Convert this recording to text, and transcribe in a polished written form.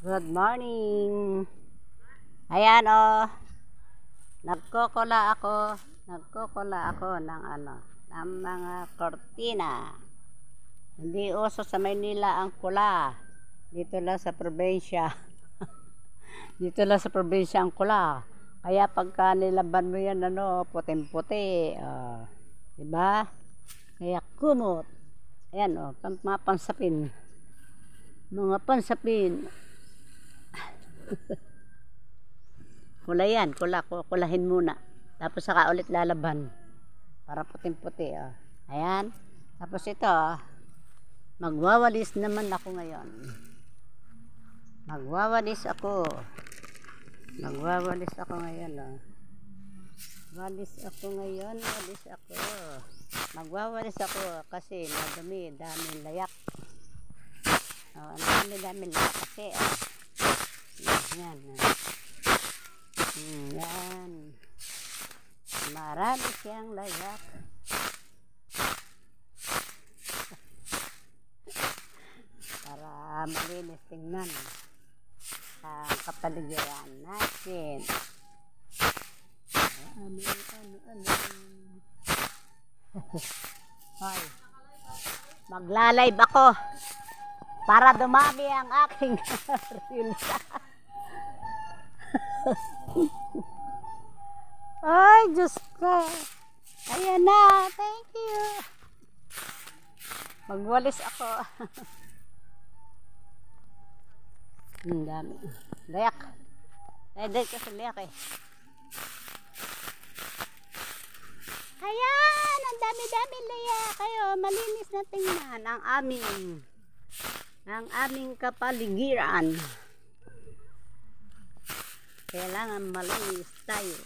Good morning. Ayan oh. Nagkukula ako ng ng mga kortina. Hindi uso sa Maynila ang kula. Dito lang sa probinsya. Dito lang sa probinsya ang kula. Kaya pagka nilaban mo yan puting-puti, diba? Kaya kumot. Ayan mga pansapin. Mga pansapin. Kula yan, kulahin muna. Tapos saka ulit lalaban. Para puting-puti. Ayan. Tapos ito, magwawalis naman ako ngayon. Magwawalis ako ngayon. Walis ako. Magwawalis ako kasi madumi, daming layak. Ang dami-daming layak kasi. Yan. Yan. Marami siyang layak. Para malinis tingnan ang kapaligiran natin. Hoy. Magla-live ako para dumami ang aking reels. Ay, Diyos ko. Ayan na. Thank you. Magwalis ako. Ang dami. Layak. Dahil kasi layak eh. Ayan. Ang dami-dami layak. Kayo, malinis na tingnan ang aming kapaligiran. Kailangan malinis tayo.